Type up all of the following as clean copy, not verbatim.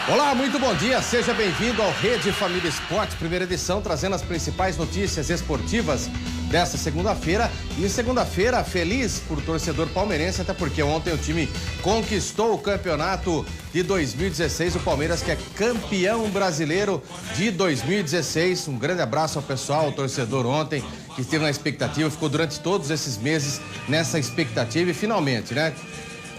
Olá, muito bom dia, seja bem-vindo ao Rede Família Esporte, primeira edição, trazendo as principais notícias esportivas desta segunda-feira. E segunda-feira, feliz por torcedor palmeirense, até porque ontem o time conquistou o campeonato de 2016, o Palmeiras que é campeão brasileiro de 2016. Um grande abraço ao pessoal, ao torcedor ontem, que esteve na expectativa, ficou durante todos esses meses nessa expectativa e finalmente, né,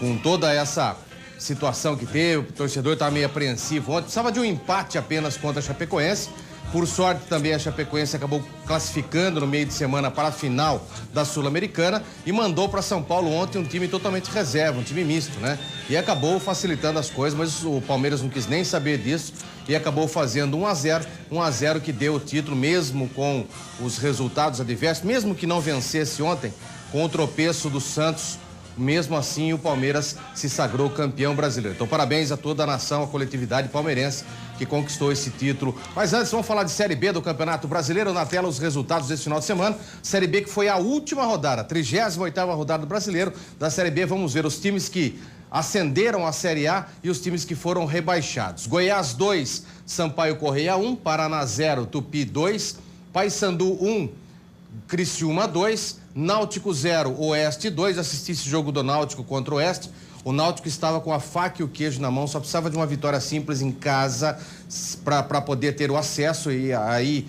com toda essa situação que teve, o torcedor estava meio apreensivo ontem, precisava de um empate apenas contra a Chapecoense. Por sorte também a Chapecoense acabou classificando no meio de semana para a final da Sul-Americana e mandou para São Paulo ontem um time totalmente reserva, um time misto, né? E acabou facilitando as coisas, mas o Palmeiras não quis nem saber disso e acabou fazendo 1-0 que deu o título, mesmo com os resultados adversos, mesmo que não vencesse ontem, com o tropeço do Santos. Mesmo assim, o Palmeiras se sagrou campeão brasileiro. Então, parabéns a toda a nação, a coletividade palmeirense que conquistou esse título. Mas antes, vamos falar de Série B do Campeonato Brasileiro. Na tela, os resultados desse final de semana. Série B que foi a última rodada, 38ª rodada do Brasileiro. Da Série B, vamos ver os times que ascenderam à Série A e os times que foram rebaixados. Goiás 2, Sampaio Corrêa 1, Paraná 0, Tupi 2, Paysandu 1, Criciúma 2, Náutico 0, Oeste 2. Assisti esse jogo do Náutico contra o Oeste. O Náutico estava com a faca e o queijo na mão, só precisava de uma vitória simples em casa para poder ter o acesso e aí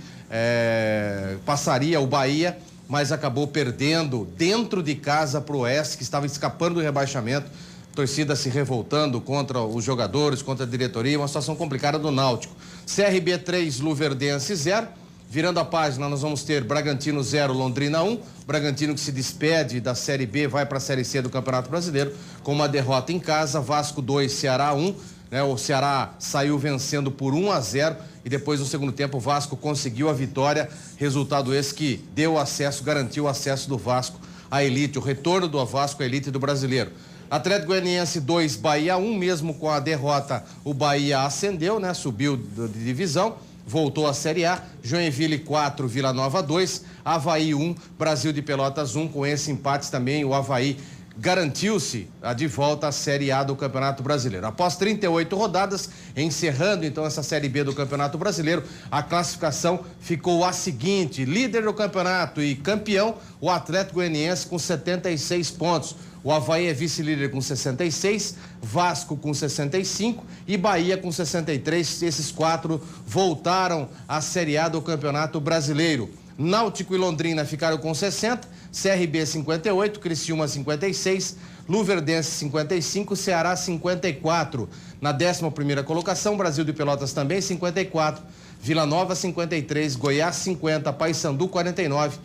passaria o Bahia, mas acabou perdendo dentro de casa para o Oeste, que estava escapando do rebaixamento. Torcida se revoltando contra os jogadores, contra a diretoria, uma situação complicada do Náutico. CRB 3, Luverdense 0. Virando a página, nós vamos ter Bragantino 0, Londrina 1. Bragantino que se despede da Série B, vai para a Série C do Campeonato Brasileiro com uma derrota em casa. Vasco 2, Ceará 1. Né? O Ceará saiu vencendo por 1-0 e depois no segundo tempo o Vasco conseguiu a vitória. Resultado esse que deu acesso, garantiu o acesso do Vasco à elite, o retorno do Vasco à elite do Brasileiro. Atlético Goianiense 2, Bahia 1. Mesmo com a derrota, o Bahia ascendeu, né? Subiu de divisão. Voltou à Série A. Joinville 4, Vila Nova 2, Avaí 1, Brasil de Pelotas 1. Com esse empate também o Avaí garantiu-se de volta à Série A do Campeonato Brasileiro. Após 38 rodadas, encerrando então essa Série B do Campeonato Brasileiro, a classificação ficou a seguinte: líder do campeonato e campeão, o Atlético Goianiense com 76 pontos. O Avaí é vice-líder com 66, Vasco com 65 e Bahia com 63. Esses quatro voltaram à Série A do Campeonato Brasileiro. Náutico e Londrina ficaram com 60, CRB 58, Criciúma 56, Luverdense 55, Ceará 54. Na 11ª colocação, Brasil de Pelotas também 54, Vila Nova 53, Goiás 50, Paysandu 49,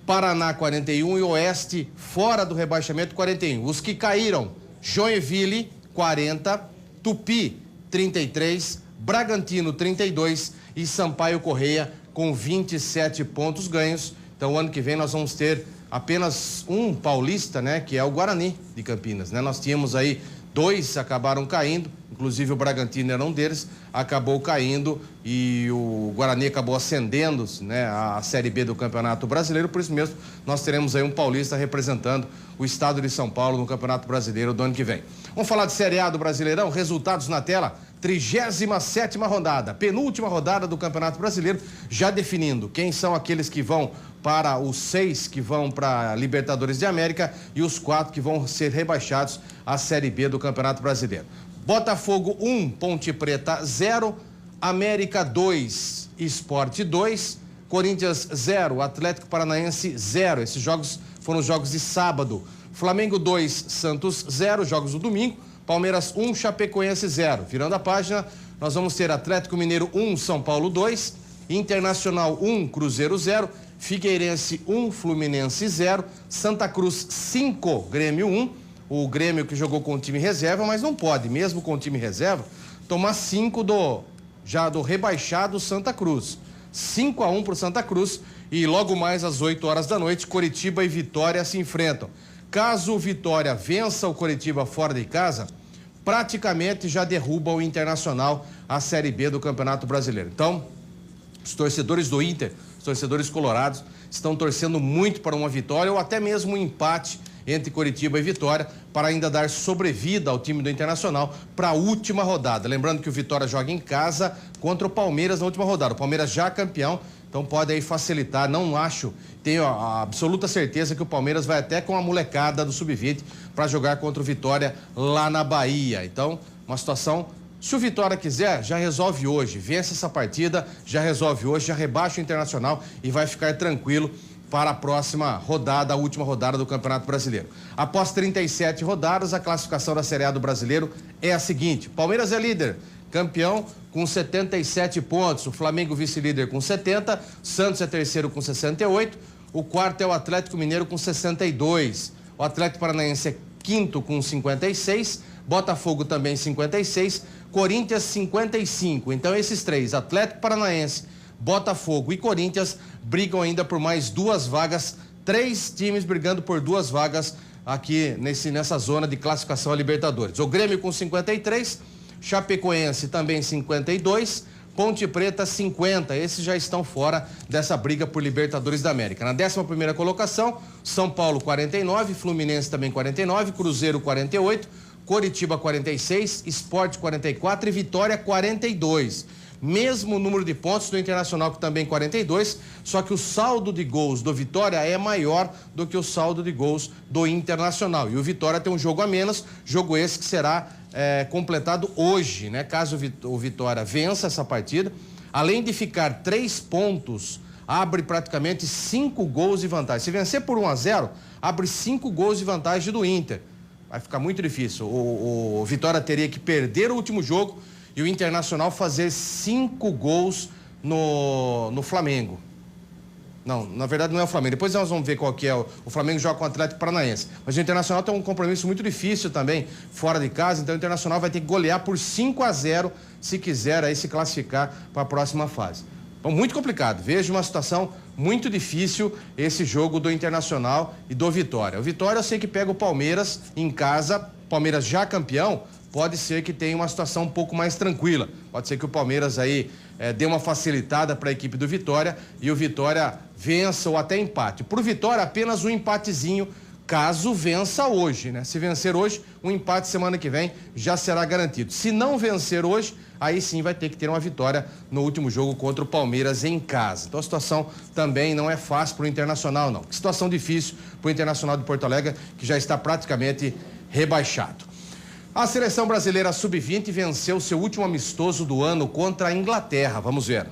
Paraná 41 e Oeste fora do rebaixamento 41. Os que caíram: Joinville 40, Tupi 33, Bragantino 32 e Sampaio Corrêa com 27 pontos ganhos. Então, ano que vem nós vamos ter apenas um paulista, né, que é o Guarani de Campinas, né? Nós tínhamos aí 2, acabaram caindo, inclusive o Bragantino era um deles, acabou caindo e o Guarani acabou ascendendo, né, a Série B do Campeonato Brasileiro. Por isso mesmo, nós teremos aí um paulista representando o estado de São Paulo no Campeonato Brasileiro do ano que vem. Vamos falar de Série A do Brasileirão, resultados na tela. 37ª rodada, penúltima rodada do Campeonato Brasileiro, já definindo quem são aqueles que vão para os 6 que vão para a Libertadores de América e os 4 que vão ser rebaixados à Série B do Campeonato Brasileiro. Botafogo 1, Ponte Preta 0, América 2, Sport 2, Corinthians 0, Atlético Paranaense 0. Esses jogos foram os jogos de sábado. Flamengo 2, Santos 0, jogos do domingo. Palmeiras 1, Chapecoense 0. Virando a página, nós vamos ter Atlético Mineiro 1, São Paulo 2, Internacional 1, Cruzeiro 0, Figueirense 1, Fluminense 0, Santa Cruz 5, Grêmio 1. O Grêmio que jogou com o time reserva, mas não pode, mesmo com o time reserva, tomar 5 do rebaixado Santa Cruz. 5-1 para o Santa Cruz e logo mais às 8 horas da noite, Coritiba e Vitória se enfrentam. Caso o Vitória vença o Coritiba fora de casa, praticamente já derruba o Internacional à Série B do Campeonato Brasileiro. Então, os torcedores do Inter, os torcedores colorados, estão torcendo muito para uma vitória ou até mesmo um empate entre Coritiba e Vitória, para ainda dar sobrevida ao time do Internacional para a última rodada. Lembrando que o Vitória joga em casa contra o Palmeiras na última rodada. O Palmeiras já campeão, então pode aí facilitar. Não acho, tenho a absoluta certeza que o Palmeiras vai até com a molecada do Sub-20 para jogar contra o Vitória lá na Bahia. Então, uma situação, se o Vitória quiser, já resolve hoje. Vence essa partida, já resolve hoje, já rebaixa o Internacional e vai ficar tranquilo para a próxima rodada, a última rodada do Campeonato Brasileiro. Após 37 rodadas, a classificação da Série A do Brasileiro é a seguinte: Palmeiras é líder, campeão com 77 pontos, o Flamengo vice-líder com 70, Santos é terceiro com 68, o quarto é o Atlético Mineiro com 62, o Atlético Paranaense é quinto com 56, Botafogo também 56, Corinthians 55. Então esses três, Atlético Paranaense, Botafogo e Corinthians, brigam ainda por mais 2 vagas, 3 times brigando por 2 vagas aqui nessa zona de classificação a Libertadores. O Grêmio com 53, Chapecoense também 52, Ponte Preta 50, esses já estão fora dessa briga por Libertadores da América. Na 11ª colocação, São Paulo 49, Fluminense também 49, Cruzeiro 48, Coritiba 46, Sport 44 e Vitória 42. Mesmo número de pontos do Internacional, que também 42, só que o saldo de gols do Vitória é maior do que o saldo de gols do Internacional. E o Vitória tem um jogo a menos, jogo esse que será completado hoje, né? Caso o Vitória vença essa partida, além de ficar 3 pontos, abre praticamente 5 gols de vantagem. Se vencer por 1-0, abre 5 gols de vantagem do Inter. Vai ficar muito difícil. O Vitória teria que perder o último jogo e o Internacional fazer 5 gols no Flamengo. Não, na verdade não é o Flamengo. Depois nós vamos ver qual que é. O Flamengo joga com o Atlético Paranaense. Mas o Internacional tem um compromisso muito difícil também, fora de casa. Então o Internacional vai ter que golear por 5-0 se quiser aí se classificar para a próxima fase. Então, muito complicado. Vejo uma situação muito difícil esse jogo do Internacional e do Vitória. O Vitória eu sei que pega o Palmeiras em casa, Palmeiras já campeão, pode ser que tenha uma situação um pouco mais tranquila. Pode ser que o Palmeiras aí dê uma facilitada para a equipe do Vitória e o Vitória vença ou até empate. Para o Vitória, apenas um empatezinho, caso vença hoje, né? Se vencer hoje, um empate semana que vem já será garantido. Se não vencer hoje, aí sim vai ter que ter uma vitória no último jogo contra o Palmeiras em casa. Então a situação também não é fácil para o Internacional, não. Situação difícil para o Internacional de Porto Alegre, que já está praticamente rebaixado. A seleção brasileira sub-20 venceu seu último amistoso do ano contra a Inglaterra. Vamos ver.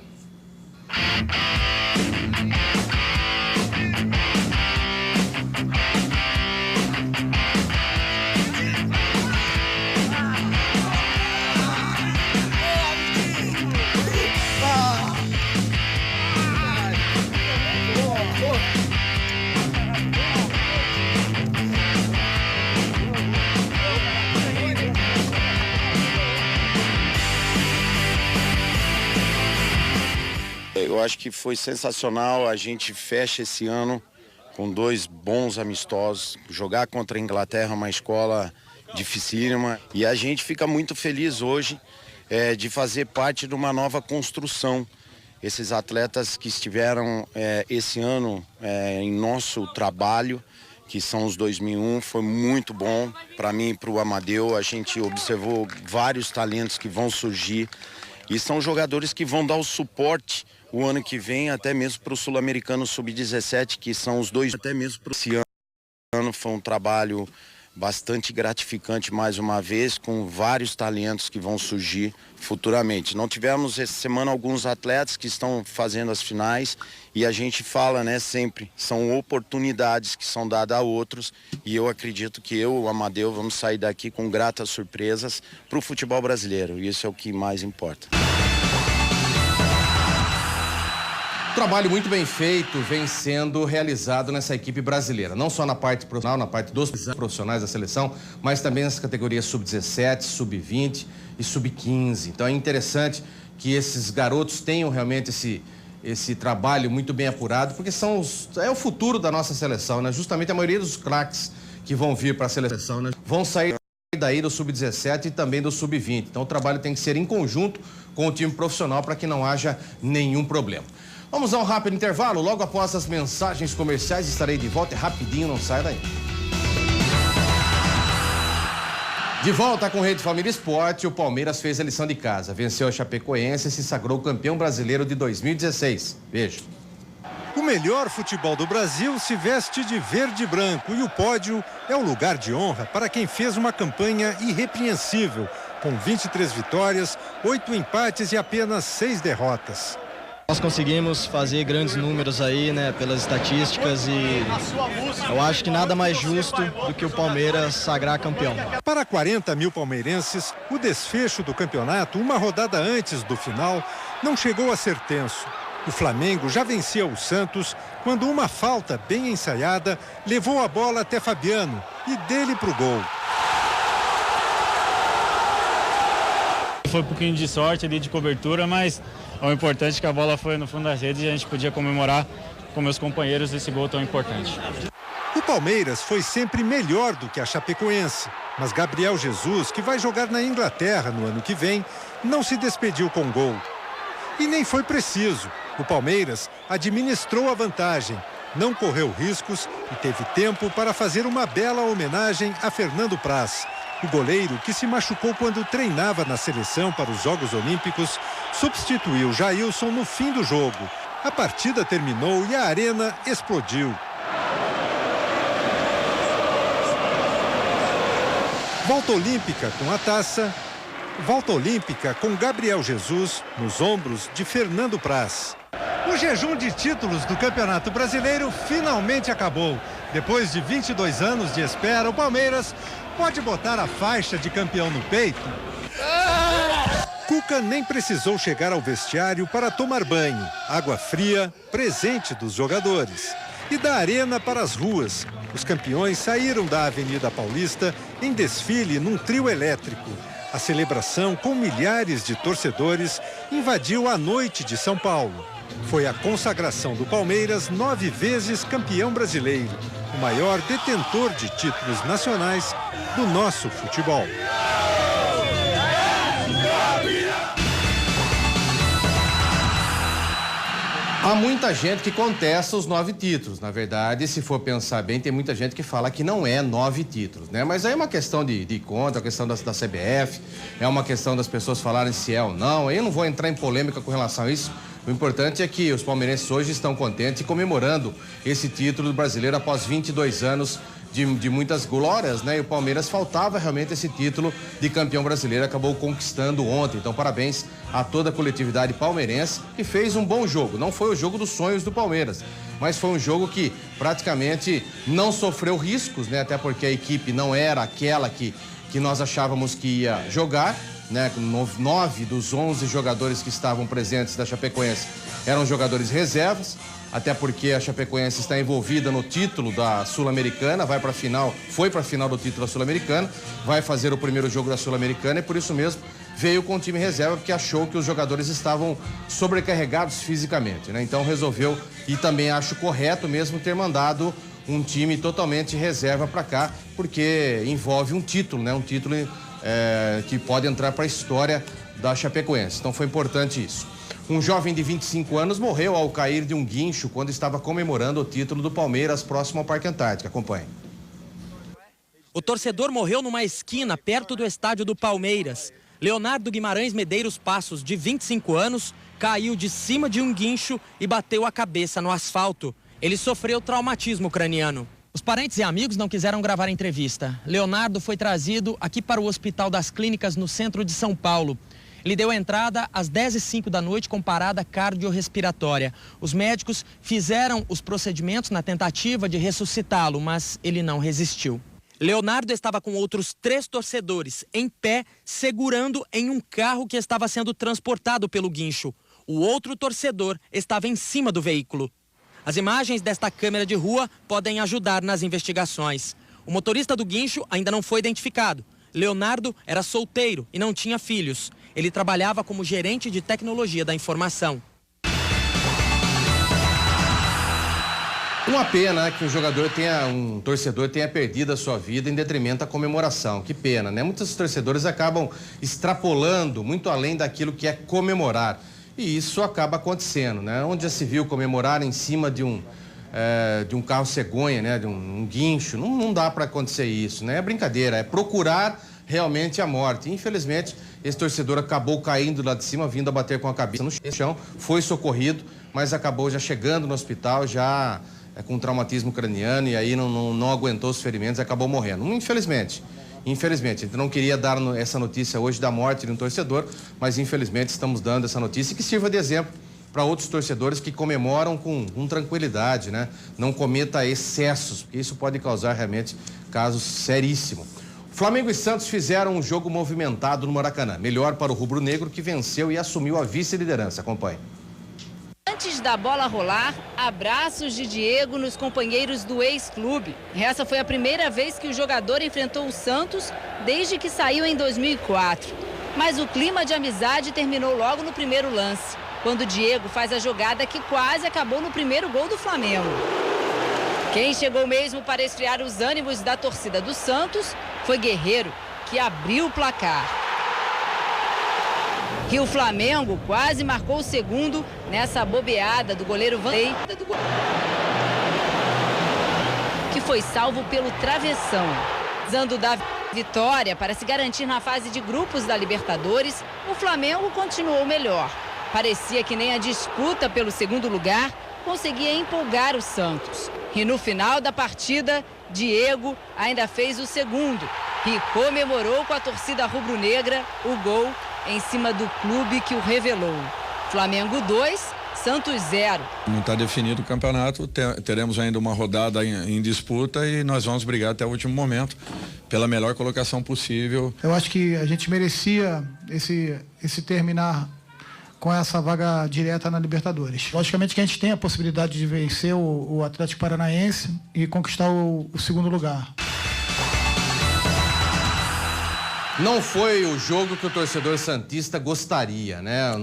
Eu acho que foi sensacional. A gente fecha esse ano com 2 bons amistosos. Jogar contra a Inglaterra, uma escola dificílima. E a gente fica muito feliz hoje de fazer parte de uma nova construção. Esses atletas que estiveram esse ano em nosso trabalho, que são os 2001, foi muito bom para mim e para o Amadeu. A gente observou vários talentos que vão surgir e são jogadores que vão dar o suporte o ano que vem, até mesmo para o Sul-Americano Sub-17, que são os 2, até mesmo para esse ano. Foi um trabalho bastante gratificante mais uma vez, com vários talentos que vão surgir futuramente. Não tivemos essa semana alguns atletas que estão fazendo as finais e a gente fala, né, sempre, são oportunidades que são dadas a outros e eu acredito que eu, o Amadeu, vamos sair daqui com gratas surpresas para o futebol brasileiro e isso é o que mais importa. Trabalho muito bem feito vem sendo realizado nessa equipe brasileira, não só na parte profissional, na parte dos profissionais da seleção, mas também nas categorias sub-17, sub-20 e sub-15. Então é interessante que esses garotos tenham realmente esse trabalho muito bem apurado, porque é o futuro da nossa seleção, né? Justamente a maioria dos craques que vão vir para a seleção, né, vão sair daí do sub-17 e também do sub-20. Então o trabalho tem que ser em conjunto com o time profissional para que não haja nenhum problema. Vamos a um rápido intervalo, logo após as mensagens comerciais estarei de volta, é rapidinho, não sai daí. De volta com Rede Família Esporte, o Palmeiras fez a lição de casa. Venceu a Chapecoense e se sagrou campeão brasileiro de 2016. Veja. O melhor futebol do Brasil se veste de verde e branco e o pódio é o lugar de honra para quem fez uma campanha irrepreensível, com 23 vitórias, 8 empates e apenas 6 derrotas. Nós conseguimos fazer grandes números aí, né, pelas estatísticas e eu acho que nada mais justo do que o Palmeiras sagrar campeão. Para 40 mil palmeirenses, o desfecho do campeonato, uma rodada antes do final, não chegou a ser tenso. O Flamengo já vencia o Santos quando uma falta bem ensaiada levou a bola até Fabiano e dele para o gol. Foi um pouquinho de sorte ali de cobertura, mas o importante é que a bola foi no fundo das redes e a gente podia comemorar com meus companheiros esse gol tão importante. O Palmeiras foi sempre melhor do que a Chapecoense, mas Gabriel Jesus, que vai jogar na Inglaterra no ano que vem, não se despediu com gol. E nem foi preciso. O Palmeiras administrou a vantagem, não correu riscos e teve tempo para fazer uma bela homenagem a Fernando Praz. O goleiro, que se machucou quando treinava na seleção para os Jogos Olímpicos, substituiu Jailson no fim do jogo. A partida terminou e a arena explodiu. Volta olímpica com a taça. Volta olímpica com Gabriel Jesus nos ombros de Fernando Praz. O jejum de títulos do Campeonato Brasileiro finalmente acabou. Depois de 22 anos de espera, o Palmeiras pode botar a faixa de campeão no peito. Cuca nem precisou chegar ao vestiário para tomar banho. Água fria, presente dos jogadores. E da arena para as ruas. Os campeões saíram da Avenida Paulista em desfile num trio elétrico. A celebração, com milhares de torcedores, invadiu a noite de São Paulo. Foi a consagração do Palmeiras 9 vezes campeão brasileiro, o maior detentor de títulos nacionais do nosso futebol. Há muita gente que contesta os 9 títulos. Na verdade, se for pensar bem, tem muita gente que fala que não é 9 títulos, né? Mas aí é uma questão de conta, a questão da CBF, é uma questão das pessoas falarem se é ou não. Eu não vou entrar em polêmica com relação a isso. O importante é que os palmeirenses hoje estão contentes e comemorando esse título brasileiro após 22 anos de muitas glórias, né? E o Palmeiras faltava realmente esse título de campeão brasileiro, acabou conquistando ontem. Então, parabéns a toda a coletividade palmeirense que fez um bom jogo. Não foi o jogo dos sonhos do Palmeiras, mas foi um jogo que praticamente não sofreu riscos, né? Até porque a equipe não era aquela que nós achávamos que ia jogar, né? 9 dos 11 jogadores que estavam presentes da Chapecoense eram jogadores reservas. Até porque a Chapecoense está envolvida no título da Sul-Americana, foi para a final do título da Sul-Americana, vai fazer o primeiro jogo da Sul-Americana e por isso mesmo veio com o time reserva, porque achou que os jogadores estavam sobrecarregados fisicamente, né? Então resolveu, e também acho correto mesmo, ter mandado um time totalmente reserva para cá, porque envolve um título, né? Um título que pode entrar para a história da Chapecoense. Então foi importante isso. Um jovem de 25 anos morreu ao cair de um guincho quando estava comemorando o título do Palmeiras próximo ao Parque Antártica. Acompanhe. O torcedor morreu numa esquina perto do estádio do Palmeiras. Leonardo Guimarães Medeiros Passos, de 25 anos, caiu de cima de um guincho e bateu a cabeça no asfalto. Ele sofreu traumatismo craniano. Os parentes e amigos não quiseram gravar a entrevista. Leonardo foi trazido aqui para o Hospital das Clínicas no centro de São Paulo. Ele deu entrada às 10h05 da noite com parada cardiorrespiratória. Os médicos fizeram os procedimentos na tentativa de ressuscitá-lo, mas ele não resistiu. Leonardo estava com outros 3 torcedores em pé, segurando em um carro que estava sendo transportado pelo guincho. O outro torcedor estava em cima do veículo. As imagens desta câmera de rua podem ajudar nas investigações. O motorista do guincho ainda não foi identificado. Leonardo era solteiro e não tinha filhos. Ele trabalhava como gerente de tecnologia da informação. Uma pena que um torcedor tenha perdido a sua vida em detrimento da comemoração. Que pena, né? Muitos torcedores acabam extrapolando muito além daquilo que é comemorar. E isso acaba acontecendo, né? Onde já se viu comemorar em cima de um carro cegonha, né? De um guincho. Não dá para acontecer isso, né? É brincadeira, é procurar realmente a morte. Infelizmente, esse torcedor acabou caindo lá de cima, vindo a bater com a cabeça no chão, foi socorrido, mas acabou já chegando no hospital, já com traumatismo craniano, e aí não aguentou os ferimentos e acabou morrendo. Infelizmente, a gente não queria dar essa notícia hoje da morte de um torcedor, mas infelizmente estamos dando essa notícia que sirva de exemplo para outros torcedores que comemoram com tranquilidade, né? Não cometa excessos, porque isso pode causar realmente casos seríssimos. Flamengo e Santos fizeram um jogo movimentado no Maracanã. Melhor para o rubro-negro, que venceu e assumiu a vice-liderança. Acompanhe. Antes da bola rolar, abraços de Diego nos companheiros do ex-clube. Essa foi a primeira vez que o jogador enfrentou o Santos desde que saiu em 2004. Mas o clima de amizade terminou logo no primeiro lance, quando Diego faz a jogada que quase acabou no primeiro gol do Flamengo. Quem chegou mesmo para esfriar os ânimos da torcida do Santos foi Guerreiro, que abriu o placar. E o Flamengo quase marcou o segundo nessa bobeada do goleiro Vanderlei, que foi salvo pelo travessão. Usando da vitória para se garantir na fase de grupos da Libertadores, o Flamengo continuou melhor. Parecia que nem a disputa pelo segundo lugar conseguia empolgar o Santos. E no final da partida, Diego ainda fez o segundo e comemorou com a torcida rubro-negra o gol em cima do clube que o revelou. Flamengo 2, Santos 0. Não está definido o campeonato, teremos ainda uma rodada em disputa e nós vamos brigar até o último momento pela melhor colocação possível. Eu acho que a gente merecia esse terminar com essa vaga direta na Libertadores. Logicamente que a gente tem a possibilidade de vencer o Atlético Paranaense e conquistar o segundo lugar. Não foi o jogo que o torcedor santista gostaria, né?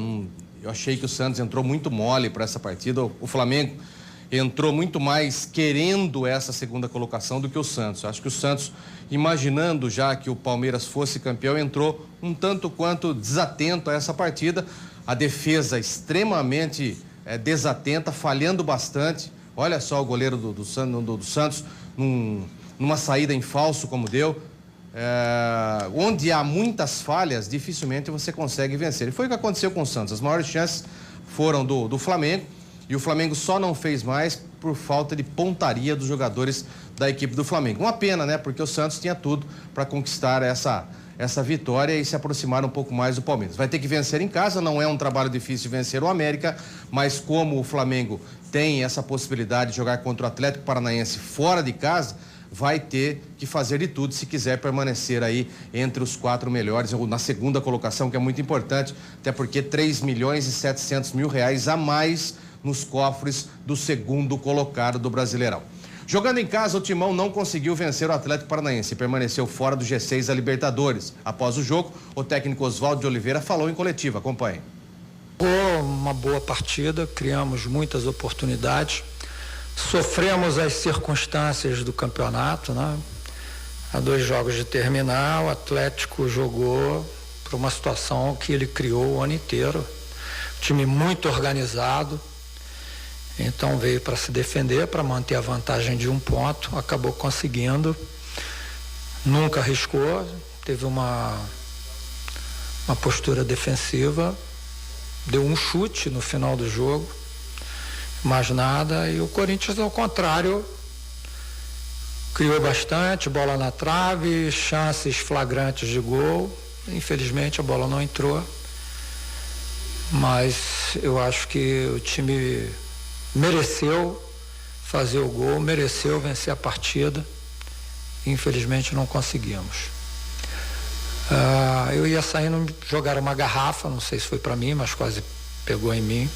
Eu achei que o Santos entrou muito mole para essa partida. O Flamengo entrou muito mais querendo essa segunda colocação do que o Santos. Eu acho que o Santos, imaginando já que o Palmeiras fosse campeão, entrou um tanto quanto desatento a essa partida. A defesa extremamente desatenta, falhando bastante. Olha só o goleiro do Santos numa saída em falso como deu. Onde há muitas falhas, dificilmente você consegue vencer. E foi o que aconteceu com o Santos. As maiores chances foram do Flamengo, e o Flamengo só não fez mais por falta de pontaria dos jogadores da equipe do Flamengo. Uma pena, né? Porque o Santos tinha tudo para conquistar essa vitória e se aproximar um pouco mais do Palmeiras. Vai ter que vencer em casa, não é um trabalho difícil vencer o América, mas como o Flamengo tem essa possibilidade de jogar contra o Atlético Paranaense fora de casa, vai ter que fazer de tudo se quiser permanecer aí entre os 4 melhores, ou na segunda colocação, que é muito importante, até porque 3.700.000 reais a mais nos cofres do segundo colocado do Brasileirão. Jogando em casa, o Timão não conseguiu vencer o Atlético Paranaense e permaneceu fora do G6 da Libertadores. Após o jogo, o técnico Oswaldo de Oliveira falou em coletiva. Acompanhe. Uma boa partida, criamos muitas oportunidades. Sofremos as circunstâncias do campeonato, né? Há 2 jogos de terminar, o Atlético jogou para uma situação que ele criou o ano inteiro. Time muito organizado, então veio para se defender, para manter a vantagem de 1 ponto, acabou conseguindo, nunca arriscou, teve uma postura defensiva, deu um chute no final do jogo, mais nada, e o Corinthians, ao contrário, criou bastante, bola na trave, chances flagrantes de gol. Infelizmente a bola não entrou, mas eu acho que o time mereceu fazer o gol, mereceu vencer a partida. Infelizmente não conseguimos. Eu ia saindo, jogar uma garrafa, não sei se foi para mim, mas quase pegou em mim.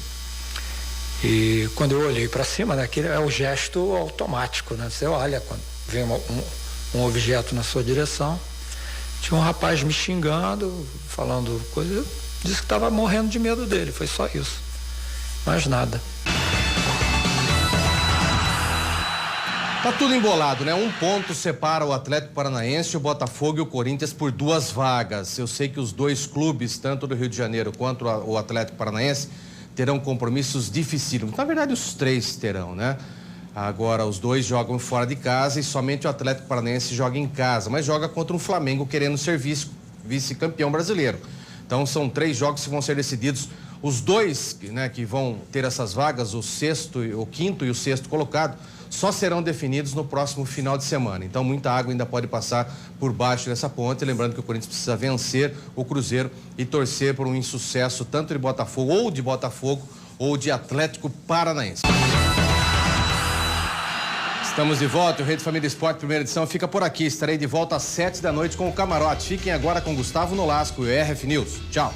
E quando eu olhei para cima, né, aquele é o gesto automático, né? Você olha quando vem um objeto na sua direção. Tinha um rapaz me xingando, falando coisa, disse que estava morrendo de medo dele, foi só isso. Mais nada. Tá tudo embolado, né? 1 ponto separa o Atlético Paranaense, o Botafogo e o Corinthians por 2 vagas. Eu sei que os 2 clubes, tanto do Rio de Janeiro quanto o Atlético Paranaense, terão compromissos dificílimos. Na verdade, os 3 terão, né? Agora os dois jogam fora de casa e somente o Atlético Paranaense joga em casa, mas joga contra um Flamengo querendo ser vice-campeão brasileiro. Então são 3 jogos que vão ser decididos. Os dois, né, que vão ter essas vagas, o quinto e o sexto colocado, só serão definidos no próximo final de semana. Então muita água ainda pode passar por baixo dessa ponte. Lembrando que o Corinthians precisa vencer o Cruzeiro e torcer por um insucesso tanto de Botafogo ou de Atlético Paranaense. Estamos de volta, o Rede Família Esporte, primeira edição, fica por aqui. Estarei de volta às 7 da noite com o Camarote. Fiquem agora com Gustavo Nolasco e o RF News. Tchau.